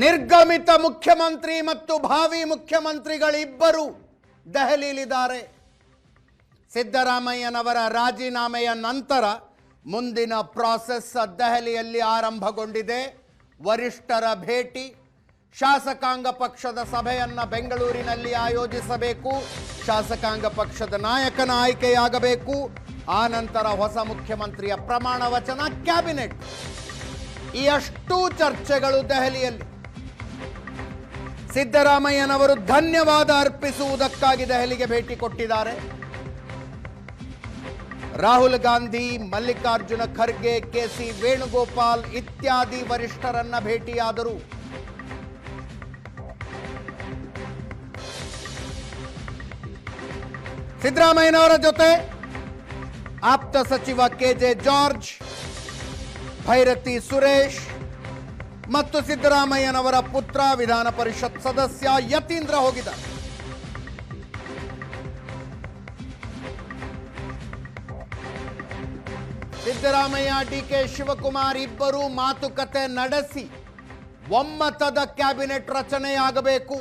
ನಿರ್ಗಮಿತ ಮುಖ್ಯಮಂತ್ರಿ ಮತ್ತು ಭಾವಿ ಮುಖ್ಯಮಂತ್ರಿಗಳಿಬ್ಬರು ದೆಹಲಿಯಲ್ಲಿದ್ದಾರೆ. ಸಿದ್ದರಾಮಯ್ಯನವರ ರಾಜೀನಾಮೆಯ ನಂತರ ಮುಂದಿನ ಪ್ರಾಸೆಸ್ ದೆಹಲಿಯಲ್ಲಿ ಆರಂಭಗೊಂಡಿದೆ. ವರಿಷ್ಠರ ಭೇಟಿ, ಶಾಸಕಾಂಗ ಪಕ್ಷದ ಸಭೆಯನ್ನು ಬೆಂಗಳೂರಿನಲ್ಲಿ ಆಯೋಜಿಸಬೇಕು, ಶಾಸಕಾಂಗ ಪಕ್ಷದ ನಾಯಕನ ಆಯ್ಕೆಯಾಗಬೇಕು, ಆ ನಂತರ ಹೊಸ ಮುಖ್ಯಮಂತ್ರಿಯ ಪ್ರಮಾಣ ವಚನ, ಕ್ಯಾಬಿನೆಟ್, ಈ ಅಷ್ಟೂ ಚರ್ಚೆಗಳು ದೆಹಲಿಯಲ್ಲಿ. ಸಿದ್ದರಾಮಯ್ಯನವರು ಧನ್ಯವಾದ ಅರ್ಪಿಸುವುದಕ್ಕಾಗಿ ದೆಹಲಿಗೆ ಭೇಟಿ ಕೊಟ್ಟಿದ್ದಾರೆ. ರಾಹುಲ್ ಗಾಂಧಿ, ಮಲ್ಲಿಕಾರ್ಜುನ ಖರ್ಗೆ, ಕೆಸಿ ವೇಣುಗೋಪಾಲ್ ಇತ್ಯಾದಿ ವರಿಷ್ಠರನ್ನ ಭೇಟಿಯಾದರು. ಸಿದ್ದರಾಮಯ್ಯನವರ ಜೊತೆ ಆಪ್ತ ಸಚಿವ ಕೆಜೆ ಜಾರ್ಜ್, ಭೈರತಿ ಸುರೇಶ್ ಮತ್ತು ಸಿದ್ದರಾಮಯ್ಯನವರ ಪುತ್ರ ವಿಧಾನ ಪರಿಷತ್ ಸದಸ್ಯ ಯತೀಂದ್ರ ಹೋಗಿದ್ದಾರೆ. ಸಿದ್ದರಾಮಯ್ಯ, ಡಿಕೆ ಶಿವಕುಮಾರ್ ಇಬ್ಬರು ಮಾತುಕತೆ ನಡೆಸಿ ಒಮ್ಮತದ ಕ್ಯಾಬಿನೆಟ್ ರಚನೆಯಾಗಬೇಕು.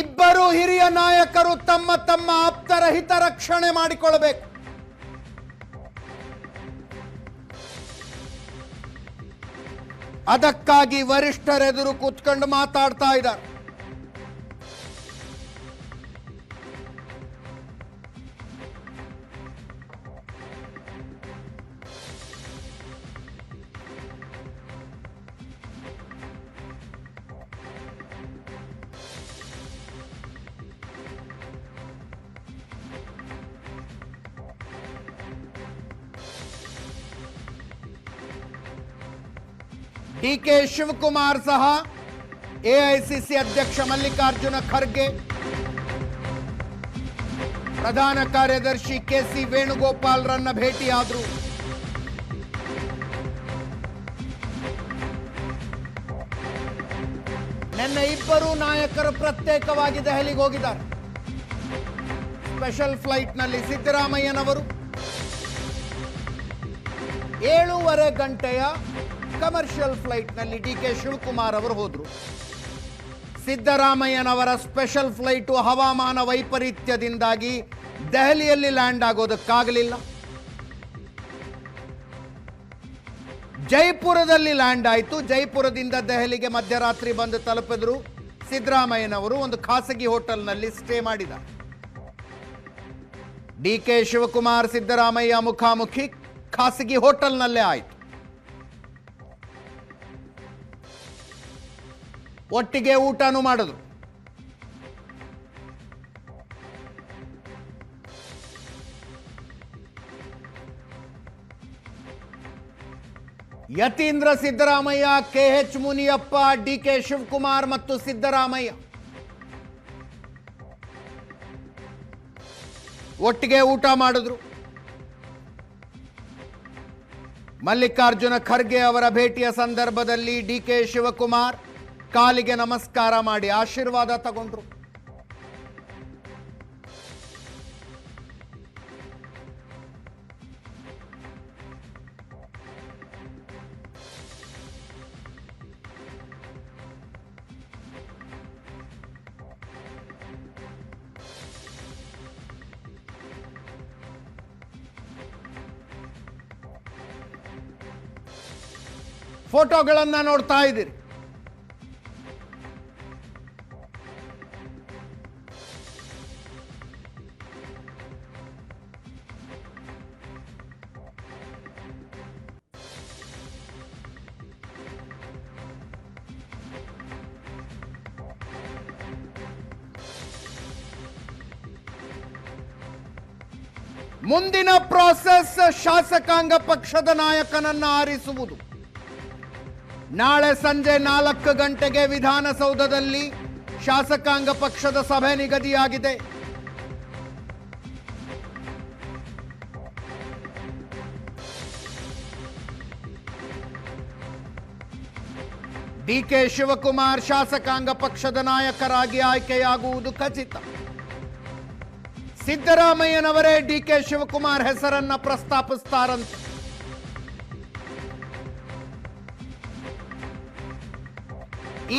ಇಬ್ಬರು ಹಿರಿಯ ನಾಯಕರು ತಮ್ಮ ತಮ್ಮ ಆಪ್ತರ ಹಿತರಕ್ಷಣೆ ಮಾಡಿಕೊಳ್ಳಬೇಕು. ಅದಕ್ಕಾಗಿ ವರಿಷ್ಠರೆದುರು ಕೂತ್ಕೊಂಡು ಮಾತಾಡ್ತಾ ಇದ್ದಾರೆ. ಡಿಕೆ ಶಿವಕುಮಾರ್ ಸಹ ಎಐಸಿಸಿ ಅಧ್ಯಕ್ಷ ಮಲ್ಲಿಕಾರ್ಜುನ ಖರ್ಗೆ, ಪ್ರಧಾನ ಕಾರ್ಯದರ್ಶಿ ಕೆಸಿ ವೇಣುಗೋಪಾಲ್ರನ್ನ ಭೇಟಿಯಾದರು. ನಿನ್ನೆ ಇಬ್ಬರು ನಾಯಕರು ಪ್ರತ್ಯೇಕವಾಗಿ ದೆಹಲಿಗೆ ಹೋಗಿದ್ದಾರೆ. ಸ್ಪೆಷಲ್ ಫ್ಲೈಟ್ನಲ್ಲಿ ಸಿದ್ದರಾಮಯ್ಯನವರು 7.5 ಗಂಟೆಯ ಕಮರ್ಷಿಯಲ್ ಫ್ಲೈಟ್ನಲ್ಲಿ ಡಿಕೆ ಶಿವಕುಮಾರ್ ಅವರು ಹೋದರು. ಸಿದ್ದರಾಮಯ್ಯನವರ ಸ್ಪೆಷಲ್ ಫ್ಲೈಟು ಹವಾಮಾನ ವೈಪರೀತ್ಯದಿಂದಾಗಿ ದೆಹಲಿಯಲ್ಲಿ ಲ್ಯಾಂಡ್ ಆಗೋದಕ್ಕಾಗಲಿಲ್ಲ. ಜೈಪುರದಲ್ಲಿ ಲ್ಯಾಂಡ್ ಆಯಿತು. ಜೈಪುರದಿಂದ ದೆಹಲಿಗೆ ಮಧ್ಯರಾತ್ರಿ ಬಂದು ತಲುಪಿದ್ರು. ಸಿದ್ದರಾಮಯ್ಯನವರು ಒಂದು ಖಾಸಗಿ ಹೋಟೆಲ್ನಲ್ಲಿ ಸ್ಟೇ ಮಾಡಿದ್ದಾರೆ. ಡಿಕೆ ಶಿವಕುಮಾರ್ ಸಿದ್ದರಾಮಯ್ಯ ಮುಖಾಮುಖಿ ಖಾಸಗಿ ಹೋಟೆಲ್ನಲ್ಲೇ ಆಯಿತು. ಒಟ್ಟಿಗೆ ಊಟನೂ ಮಾಡಿದ್ರು. ಯತೀಂದ್ರ ಸಿದ್ದರಾಮಯ್ಯ, ಕೆಎಚ್ ಮುನಿಯಪ್ಪ, ಡಿಕೆ ಶಿವಕುಮಾರ್ ಮತ್ತು ಸಿದ್ದರಾಮಯ್ಯ ಒಟ್ಟಿಗೆ ಊಟ ಮಾಡಿದ್ರು. ಮಲ್ಲಿಕಾರ್ಜುನ ಖರ್ಗೆ ಅವರ ಭೇಟಿಯ ಸಂದರ್ಭದಲ್ಲಿ ಡಿಕೆ ಶಿವಕುಮಾರ್ ಕಾಲಿಗೆ ನಮಸ್ಕಾರ ಮಾಡಿ ಆಶೀರ್ವಾದ ತಗೊಂಡ್ರು. ಫೋಟೋಗಳನ್ನ ನೋಡ್ತಾ ಇದ್ದೀರಿ. ಮುಂದಿನ ಪ್ರಾಸೆಸ್ ಶಾಸಕಾಂಗ ಪಕ್ಷದ ನಾಯಕನನ್ನ ಆರಿಸುವುದು. ನಾಳೆ ಸಂಜೆ 4 ಗಂಟೆಗೆ ವಿಧಾನಸೌಧದಲ್ಲಿ ಶಾಸಕಾಂಗ ಪಕ್ಷದ ಸಭೆ ನಿಗದಿಯಾಗಿದೆ. ಡಿಕೆ ಶಿವಕುಮಾರ್ ಶಾಸಕಾಂಗ ಪಕ್ಷದ ನಾಯಕರಾಗಿ ಆಯ್ಕೆಯಾಗುವುದು ಖಚಿತ. ಸಿದ್ದರಾಮಯ್ಯನವರೇ ಡಿಕೆ ಶಿವಕುಮಾರ್ ಹೆಸರನ್ನ ಪ್ರಸ್ತಾಪಿಸ್ತಾರಂತೆ.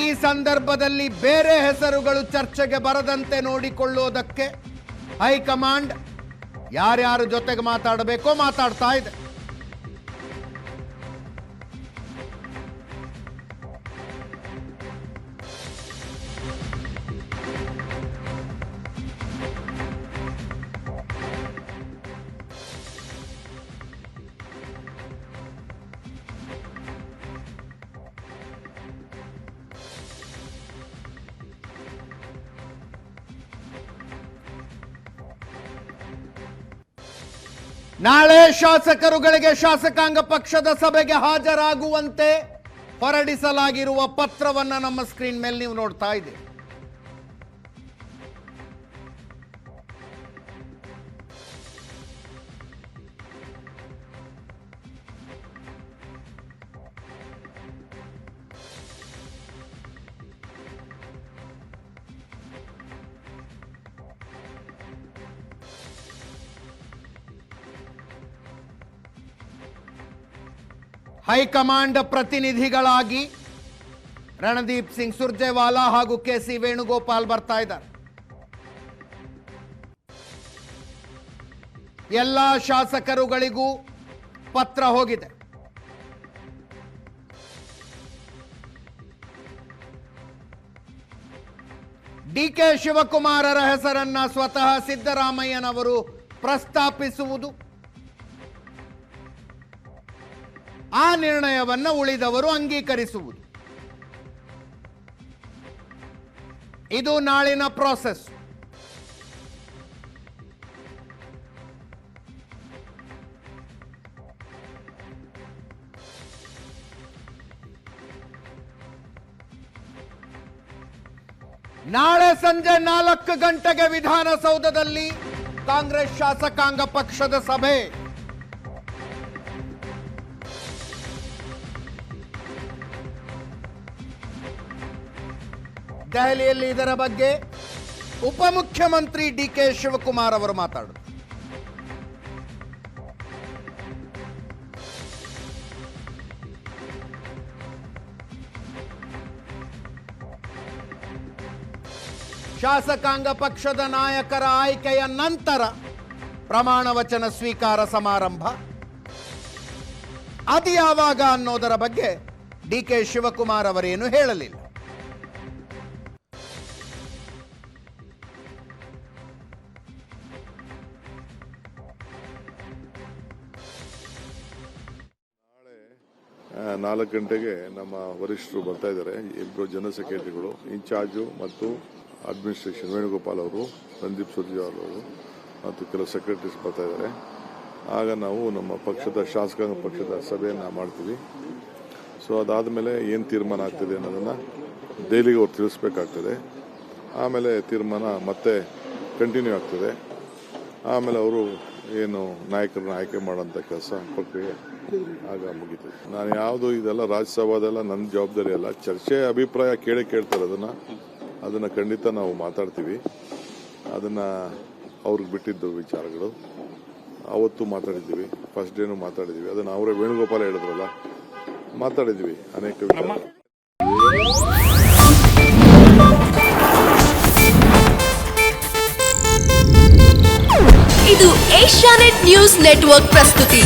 ಈ ಸಂದರ್ಭದಲ್ಲಿ ಬೇರೆ ಹೆಸರುಗಳು ಚರ್ಚೆಗೆ ಬರದಂತೆ ನೋಡಿಕೊಳ್ಳುವುದಕ್ಕೆ ಹೈಕಮಾಂಡ್ ಯಾರ್ಯಾರ ಜೊತೆಗೆ ಮಾತಾಡಬೇಕೋ ಮಾತಾಡ್ತಾ ಇದೆ. ನಾಳೆ ಶಾಸಕರುಗಳಿಗೆ ಶಾಸಕಾಂಗ ಪಕ್ಷದ ಸಭೆಗೆ ಹಾಜರಾಗುವಂತೆ ಹೊರಡಿಸಲಾಗಿರುವ ಪತ್ರವನ್ನ ನಮ್ಮ ಸ್ಕ್ರೀನ್ ಮೇಲೆ ನೀವು ನೋಡ್ತಾ ಇದ್ದೀರಿ. ಹೈಕಮಾಂಡ್ ಪ್ರತಿನಿಧಿಗಳಾಗಿ ರಣದೀಪ್ ಸಿಂಗ್ ಸುರ್ಜೇವಾಲಾ ಹಾಗೂ ಕೆಸಿ ವೇಣುಗೋಪಾಲ್ ಬರ್ತಾ ಇದ್ದಾರೆ. ಎಲ್ಲ ಶಾಸಕರುಗಳಿಗೂ ಪತ್ರ ಹೋಗಿದೆ. ಡಿಕೆ ಶಿವಕುಮಾರರ ಹೆಸರನ್ನ ಸ್ವತಃ ಸಿದ್ದರಾಮಯ್ಯನವರು ಪ್ರಸ್ತಾಪಿಸುವುದು, ಆ ನಿರ್ಣಯವನ್ನು ಉಳಿದವರು ಅಂಗೀಕರಿಸುವುದು, ಇದು ನಾಳಿನ ಪ್ರಾಸೆಸ್. ನಾಳೆ ಸಂಜೆ 4 ಗಂಟೆಗೆ ವಿಧಾನಸೌಧದಲ್ಲಿ ಕಾಂಗ್ರೆಸ್ ಶಾಸಕಾಂಗ ಪಕ್ಷದ ಸಭೆ. ದೆಹಲಿಯಲ್ಲಿ ಇದರ ಬಗ್ಗೆ ಉಪಮುಖ್ಯಮಂತ್ರಿ ಡಿಕೆ ಶಿವಕುಮಾರ್ ಅವರು ಮಾತಾಡಿದರು. ಶಾಸಕಾಂಗ ಪಕ್ಷದ ನಾಯಕರ ಆಯ್ಕೆಯ ನಂತರ ಪ್ರಮಾಣ ವಚನ ಸ್ವೀಕಾರ ಸಮಾರಂಭ, ಅದು ಯಾವಾಗ ಅನ್ನೋದರ ಬಗ್ಗೆ ಡಿಕೆ ಶಿವಕುಮಾರ್ ಅವರೇನು ಹೇಳಲಿಲ್ಲ. ನಾಳೆ 4 ಗಂಟೆಗೆ ನಮ್ಮ ವರಿಷ್ಠರು ಬರ್ತಾ ಇದ್ದಾರೆ. 2 ಜನರಲ್ ಸೆಕ್ರೆಟರಿಗಳು, ಇನ್ಚಾರ್ಜು ಮತ್ತು ಅಡ್ಮಿನಿಸ್ಟ್ರೇಷನ್ ವೇಣುಗೋಪಾಲ್ ಅವರು, ರಣದೀಪ್ ಸುರ್ಜೇವಾಲಾ ಅವರು ಮತ್ತು ಕೆಲವು ಸೆಕ್ರೆಟರೀಸ್ ಬರ್ತಾ ಇದ್ದಾರೆ. ಆಗ ನಾವು ನಮ್ಮ ಪಕ್ಷದ ಶಾಸಕಾಂಗ ಪಕ್ಷದ ಸಭೆಯನ್ನು ಮಾಡ್ತೀವಿ. ಸೊ ಅದಾದಮೇಲೆ ಏನು ತೀರ್ಮಾನ ಆಗ್ತದೆ ಅನ್ನೋದನ್ನು ದೆಹಲಿಗೆ ಅವ್ರು ತಿಳಿಸ್ಬೇಕಾಗ್ತದೆ. ಆಮೇಲೆ ತೀರ್ಮಾನ ಮತ್ತೆ ಕಂಟಿನ್ಯೂ ಆಗ್ತದೆ. ಆಮೇಲೆ ಅವರು ಏನು ನಾಯಕರನ್ನ ಆಯ್ಕೆ ಮಾಡೋಂಥ ಕೆಲಸ ಪ್ರಕ್ರಿಯೆ ಆಗ ಮುಗಿತದೆ. ನಾನು ಯಾವುದು ಇದೆಲ್ಲ ರಾಜ್ಯಸಭಾದೆಲ್ಲ ನನ್ನ ಜವಾಬ್ದಾರಿ ಅಲ್ಲ. ಚರ್ಚೆ ಅಭಿಪ್ರಾಯ ಕೇಳ್ತಾರೆ, ಅದನ್ನು ಖಂಡಿತ ನಾವು ಮಾತಾಡ್ತೀವಿ. ಅದನ್ನು ಅವ್ರಿಗೆ ಬಿಟ್ಟಿದ್ದು ವಿಚಾರಗಳು. ಅವತ್ತು ಮಾತಾಡಿದ್ದೀವಿ, ಫಸ್ಟ್ ಡೇನು ಮಾತಾಡಿದ್ದೀವಿ. ಅದನ್ನು ಅವರೇ ವೇಣುಗೋಪಾಲ ಹೇಳಿದ್ರಲ್ಲ, ಮಾತಾಡಿದ್ದೀವಿ ಅನೇಕ ವಿಚಾರ. ಇದು ಏಷ್ಯಾನೆಟ್ ನ್ಯೂಸ್ ನೆಟ್ವರ್ಕ್ ಪ್ರಸ್ತುತಿ.